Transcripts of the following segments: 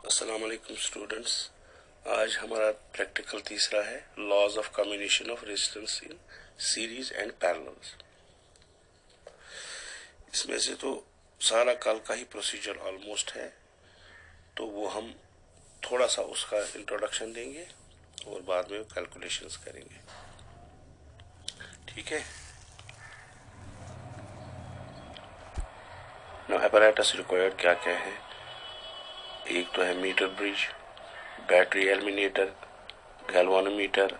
अस्सलाम वालेकुम स्टूडेंट्स। आज हमारा प्रैक्टिकल तीसरा है laws of combination of resistance in series and parallels. इसमें से तो सारा कल का ही प्रोसीजर ऑलमोस्ट है, तो वो हम थोड़ा सा उसका इंट्रोडक्शन देंगे और बाद में कैलकुलेशंस करेंगे। ठीक है। नाउ apparatus रिक्वायर्ड क्या क्या है। एक तो है meter bridge, battery eliminator, galvanometer,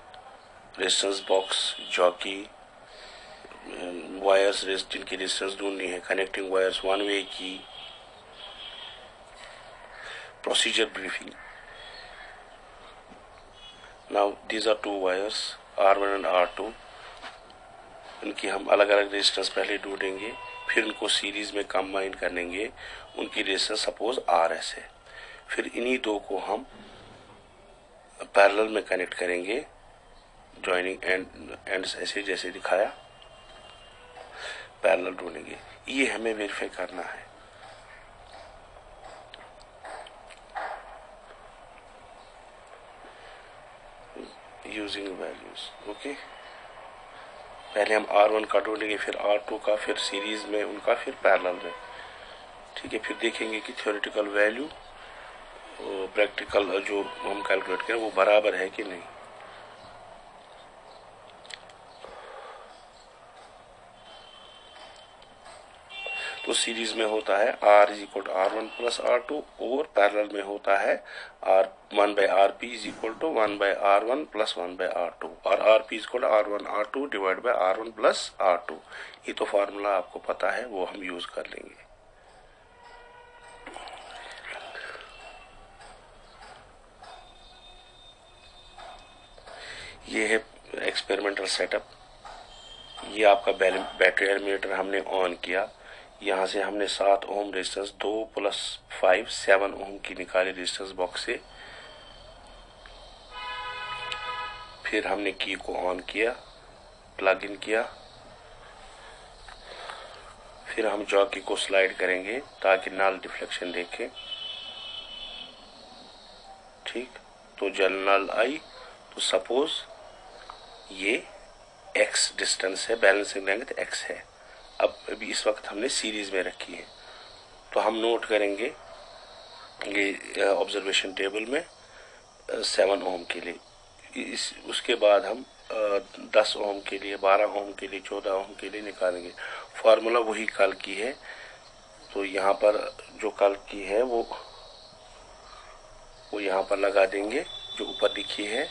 resistance box, jockey, wires जिनकी रेजिस्टेंस ढूंढनी है, कनेक्टिंग वायर्स, वन वे की, procedure briefing. Now these are two wires R1 and R2। इनकी हम अलग अलग रेजिस्टेंस पहले ढूंढेंगे, फिर उनको सीरीज में कंबाइन करेंगे। उनकी रेजिस्टेंस सपोज RS है, फिर इन्हीं दो को हम पैरेलल में कनेक्ट करेंगे, जॉइनिंग एंड्स ऐसे जैसे दिखाया, पैरेलल ढूंढेंगे। ये हमें वेरीफाई करना है। Using values. ओके, पहले हम R1 का ढूंढेंगे, फिर R2 का, फिर सीरीज में उनका, फिर पैरेलल में। ठीक है, फिर देखेंगे कि थ्योरेटिकल वैल्यू प्रैक्टिकल जो हम कैलकुलेट करें वो बराबर है कि नहीं। तो सीरीज में होता है R is equal to R1 plus R2 और पैरेलल में होता है R1 by RP is equal to 1 by R1 plus 1 by R2 और RP is equal to R1 R2 divide by R1 plus R2। ये तो फार्मूला आपको पता है, वो हम यूज कर लेंगे। ये है एक्सपेरिमेंटल सेटअप। ये आपका बैटरी एलिमिनेटर हमने ऑन किया। यहाँ से हमने 7 ओम रेजिस्टेंस 2 प्लस 5 7 ओम की निकाली रेजिस्टेंस बॉक्स से। फिर हमने की को ऑन किया, प्लग इन किया। फिर हम जॉकी को स्लाइड करेंगे ताकि नल डिफ्लेक्शन देखे। ठीक, तो जब नल आई तो सपोज ये x डिस्टेंस है, बैलेंसिंग लेंथ x है। अब अभी इस वक्त हमने सीरीज में रखी है, तो हम नोट करेंगे ये ऑब्जर्वेशन टेबल में 7 ओम के लिए। उसके बाद हम 10 ओम के लिए, 12 ओम के लिए, 14 ओम के लिए निकालेंगे। फार्मूला वही कल की है, तो यहाँ पर जो कल की है वो यहाँ पर लगा देंगे जो ऊपर लिखी है।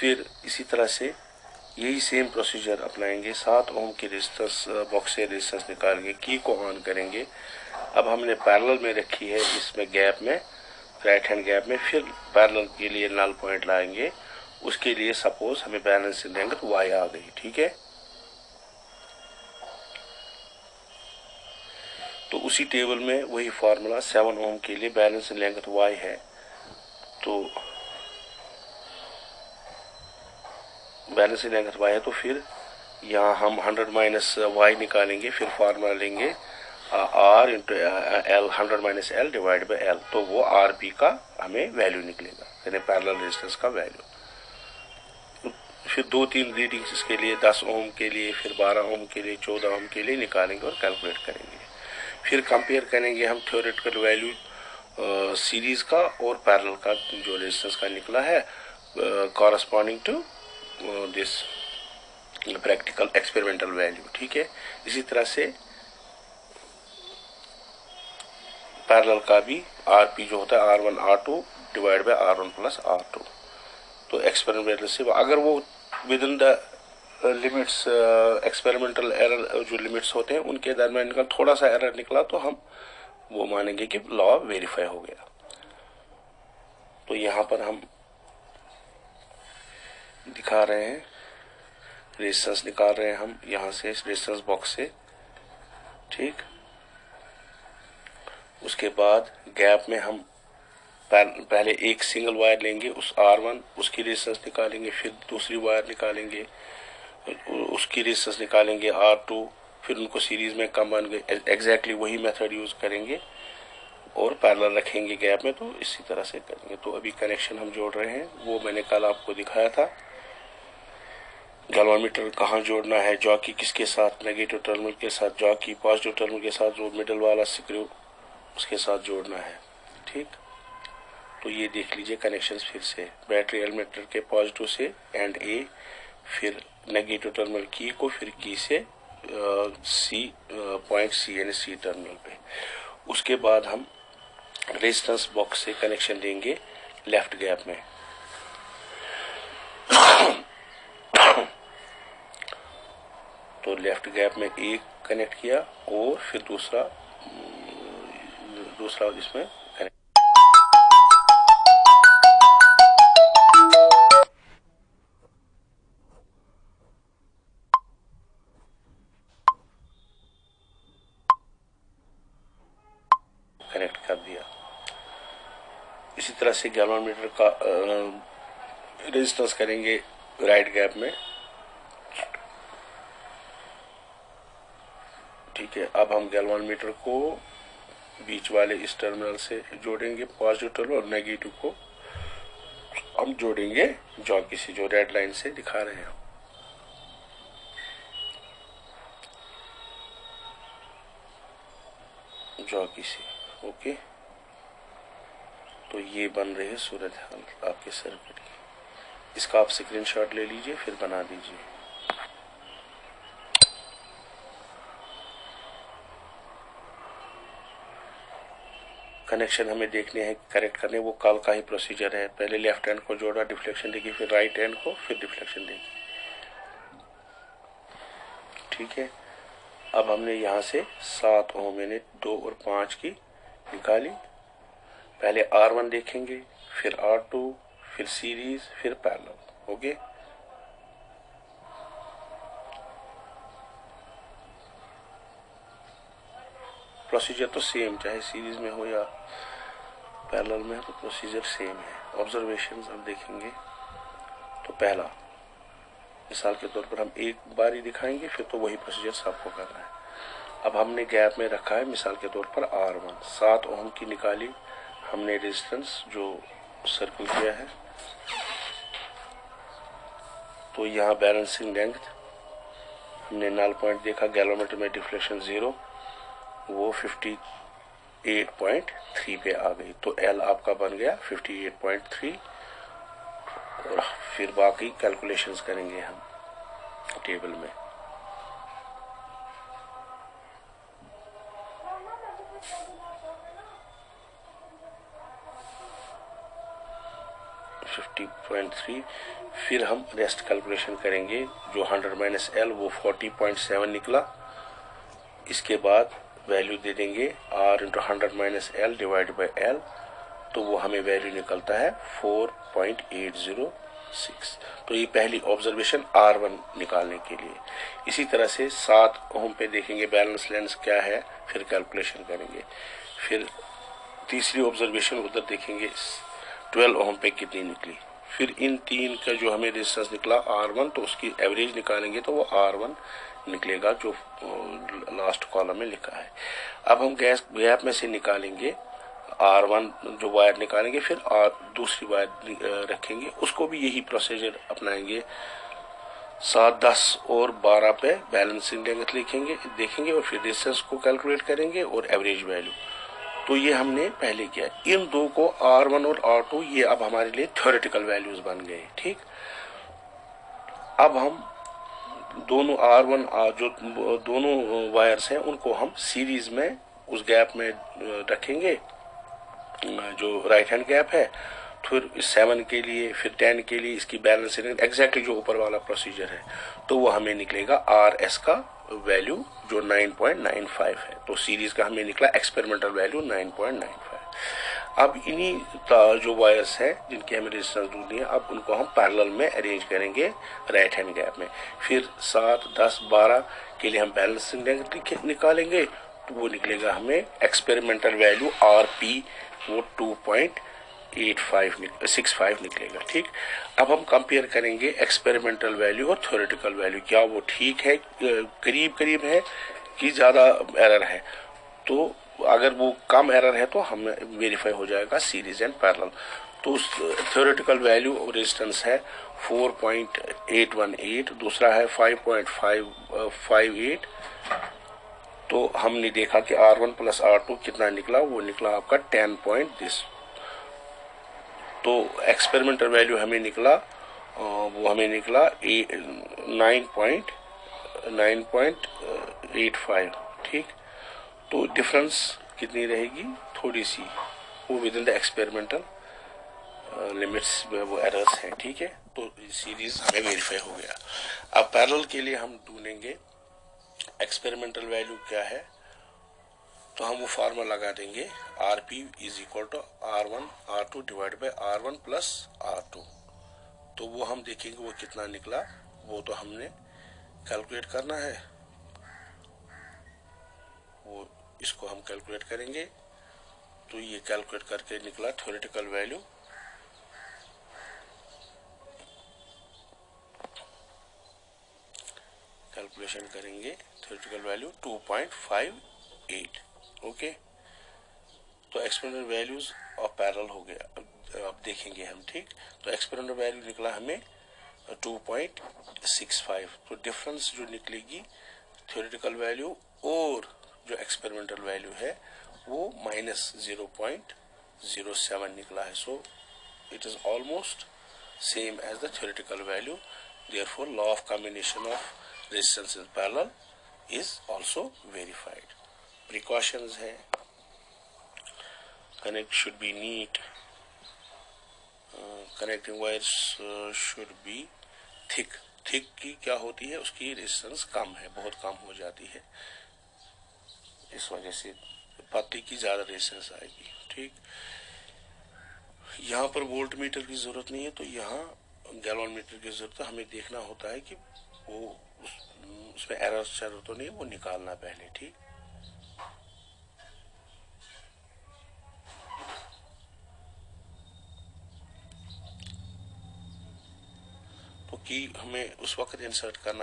फिर इसी तरह से यही सेम प्रोसीजर अपनाएंगे। 7 ओम की रेजिस्टेंस बॉक्स से रेजिस्टेंस निकाल के की को ऑन करेंगे। अब हमने पैरेलल में रखी है, इसमें गैप में, राइट हैंड गैप में। फिर पैरेलल के लिए नल पॉइंट लाएंगे। उसके लिए सपोज हमें बैलेंस देंगे तो y आ गई। ठीक है, तो उसी टेबल में वही फार्मूला 7 ओम के लिए बैलेंस लेंथ y है, तो बैलेंस लेंथ y है, तो फिर यहाँ हम 100 माइनस y निकालेंगे। फिर फार्मूला लेंगे R into L, 100 minus L divide by L, तो वो RP का हमें वैल्यू निकलेगा, यानी पैरेलल रेजिस्टेंस का वैल्यू। फिर 2-3 रीडिंग्स इसके लिए, 10 ओम के लिए, फिर 12 ओम के लिए, 14 ओम के लिए निकालेंगे और कैलकुलेट करेंगे। फिर कंपेयर करेंगे हम थ्योरेटिकल वैल्यू सीरीज का और पैरेलल का जो रेजिस्टेंस का निकला है corresponding to this practical experimental value. ठीक है, इसी तरह से पैरेलल का भी RP जो होता है R1 R2 divide by R1 plus R2। तो एक्सपेरिमेंटल से अगर वो with in the limits, experimental error जो लिमिट्स होते हैं उनके दरमियान का थोड़ा सा एरर निकला तो हम वो मानेंगे कि लॉ वेरीफाई हो गया। तो यहाँ पर हम दिखा रहे हैं, रेजिस्टेंस निकाल रहे हैं हम यहाँ से रेजिस्टेंस बॉक्स से। ठीक, उसके बाद गैप में हम पहले एक सिंगल वायर लेंगे, उस R1 उसकी रेजिस्टेंस निकालेंगे, फिर दूसरी वायर निकालेंगे, उसकी रेजिस्टेंस निकालेंगे R2, फिर उनको सीरीज में कंबाइन एग्जैक्टली वही मेथड यूज करेंगे और पैरेलल रखेंगे गैप में, तो इसी तरह से करेंगे। तो अभी कनेक्शन हम जोड़ रहे हैं, वो मैंने कल आपको दिखाया था। गैल्वानोमीटर कहाँ जोड़ना है, जॉकी किसके साथ, नेगेटिव टर्मिनल के साथ जॉकी, पॉजिटिव टर्मिनल के साथ जो मिडल वाला स्क्रू उसके साथ जोड़ना है। ठीक, तो ये देख लीजिए कनेक्शंस फिर से। बैटरी एलिमेंटर के पॉजिटिव से एंड ए, फिर नेगेटिव टर्मिनल की को फिर की से सी पॉइंट सी यानी सी टर्मिनल पे। उसके बाद हम रेजिस्टेंस बॉक्स से कनेक्शन देंगे लेफ्ट गैप में। तो लेफ्ट गैप में एक कनेक्ट किया और फिर दूसरा इसमें कनेक्ट कर दिया। इसी तरह से गैल्वानोमीटर का रेजिस्टेंस करेंगे राइट गैप में। ठीक है, अब हम गैल्वानोमीटर को बीच वाले इस टर्मिनल से जोड़ेंगे, पॉजिटिव टर्मिनल, और नेगेटिव को हम जोड़ेंगे जॉकी से, जो रेड लाइन से दिखा रहे हैं। जॉकी से, ओके। तो ये बन रहे हैं सूरत हाल आपके सर्किट की। इसका आप स्क्रीनशॉट ले लीजिए, फिर बना दीजिए। कनेक्शन हमें देखने हैं, करेक्ट करने, वो कल का ही प्रोसीजर है। पहले लेफ्ट हैंड को जोड़ा, डिफ्लेक्शन देखी, फिर राइट हैंड को, फिर डिफ्लेक्शन देखी। ठीक है, अब हमने यहाँ से 7 ओम मैंने 2 और 5 की निकाली। पहले R1 देखेंगे, फिर R2, फिर सीरीज, फिर पैरेलल। ओके, प्रोसीजर तो सेम, चाहे सीरीज में हो या पैरेलल में, तो प्रोसीजर सेम है। ऑब्जर्वेशंस अब देखेंगे। तो पहला, मिसाल के तौर पर हम एक बार ही दिखाएंगे, फिर तो वही प्रोसीजर सबको करना है। अब हमने गैप में रखा है मिसाल के तौर पर R1, 7 ओम की निकाली हमने रेजिस्टेंस जो सर्कल किया है। तो यहाँ बैलेंसिंग लेंथ हमने नल पॉइंट देखा, गैल्वानोमीटर में डिफ्लेक्शन 0, वो 58.3 पे आ गई। तो L आपका बन गया 58.3। और फिर बाकी कैलकुलेशंस करेंगे हम टेबल में। फिर हम रेस्ट कैलकुलेशन करेंगे, जो 100 - L वो 40.7 निकला। इसके बाद वैल्यू दे देंगे R × 100 - L divide by L, तो वो हमें वैल्यू निकलता है 4.806। तो ये पहली ऑब्जर्वेशन R1 निकालने के लिए। इसी तरह से 7 ओम पे देखेंगे बैलेंस लेंस क्या है, फिर कैलकुलेशन करेंगे। फिर तीसरी ऑब्जर्वेशन उधर देखेंगे 12 ओम पे कितनी निकली। फिर इन तीन का जो हमें रेजिस्टेंस निकला R1, तो उसकी एवरेज निकालेंगे तो वो R1 निकलेगा, जो लास्ट कॉलम में लिखा है। अब हम गैप में से निकालेंगे R1 जो वायर निकालेंगे, फिर दूसरी वायर रखेंगे, उसको भी यही प्रोसीजर अपनाएंगे। 7, 10 और 12 पे बैलेंसिंग लेंथ लिखेंगे, देखेंगे, और फिर रेजिस्टेंस को कैलकुलेट करेंगे और एवरेज वैल्यू। तो ये हमने पहले किया। इन दो को R1 और R2 ये अब हमारे लिए थ्योरेटिकल वैल्यूज बन गए। ठीक, अब हम दोनों R1 जो दोनों वायर्स हैं उनको हम सीरीज में उस गैप में रखेंगे, जो राइट हैंड गैप है। फिर 7 के लिए, फिर 10 के लिए इसकी बैलेंस एग्जैक्टली जो ऊपर वाला प्रोसीजर है, तो वो हमें निकलेगा RS का वैल्यू जो 9.95 है। तो सीरीज का हमें निकला एक्सपेरिमेंटल वैल्यू 9.95। अब इन्हीं जो वायर्स हैं जिनकी हमें रेजिस्टेंस ढूंढनी है, अब उनको हम पैरेलल में अरेंज करेंगे राइट हैंड गैप में। फिर 7, 10, 12 के लिए हम बैलेंसिंग लेंथ निकालेंगे, तो वो निकलेगा हमें एक्सपेरिमेंटल वैल्यू RP, वो 65 निकलेगा। ठीक, अब हम कंपेयर करेंगे एक्सपेरिमेंटल वैल्यू और थ्योरेटिकल वैल्यू, क्या वो ठीक है, करीब करीब है कि ज़्यादा एरर है। तो अगर वो कम एरर है तो हम वेरीफाई हो जाएगा सीरीज एंड पैरेलल। तो थ्योरेटिकल वैल्यू रेजिस्टेंस है 4.818, दूसरा है 5.558। तो हमने देखा कि R1 प्लस R2 कितना निकला, वो निकला आपका 10 पॉइंट दिस। तो एक्सपेरिमेंटल वैल्यू हमें निकला वो हमें निकला 9.85। ठीक, तो डिफरेंस कितनी रहेगी, थोड़ी सी, वो with in the experimental limits में वो एरर्स हैं। ठीक है, तो सीरीज हमें वेरीफाई हो गया। अब पैरेलल के लिए हम ढूंढेंगे एक्सपेरिमेंटल वैल्यू क्या है, तो हम वो फार्मूला लगा देंगे RP is equal to R1 R2 divide by R1 plus R2। तो वो हम देखेंगे वो कितना निकला, वो तो हमने कैलकुलेट करना है, वो इसको हम कैलकुलेट करेंगे। तो ये कैलकुलेट करके निकला थ्योरेटिकल वैल्यू, कैलकुलेशन करेंगे थ्योरेटिकल वैल्यू 2.58। ओके, तो एक्सपेरिमेंटल वैल्यूज ऑफ पैरेलल हो गया। अब देखेंगे हम। ठीक, तो एक्सपेरिमेंटल वैल्यू निकला हमें 2.65। तो डिफरेंस जो निकलेगी थ्योरेटिकल वैल्यू और जो एक्सपेरिमेंटल वैल्यू है वो -0.07 निकला है। So it is almost same as the theoretical value, therefore law of combination of resistance in parallel is also verified. Precautions है, connect should be neat, connecting wires should be thick। Thick की क्या होती है, उसकी resistance कम है, बहुत कम हो जाती है, इस वजह से पत्ती की ज्यादा रेजिस्टेंस आएगी। ठीक, यहाँ पर वोल्ट मीटर की जरूरत नहीं है, तो यहाँ गैलन मीटर की जरूरत है। हमें देखना होता है कि वो उसमें एरर चल तो नहीं, वो निकालना पहले। ठीक, तो की हमें उस वक्त इंसर्ट करना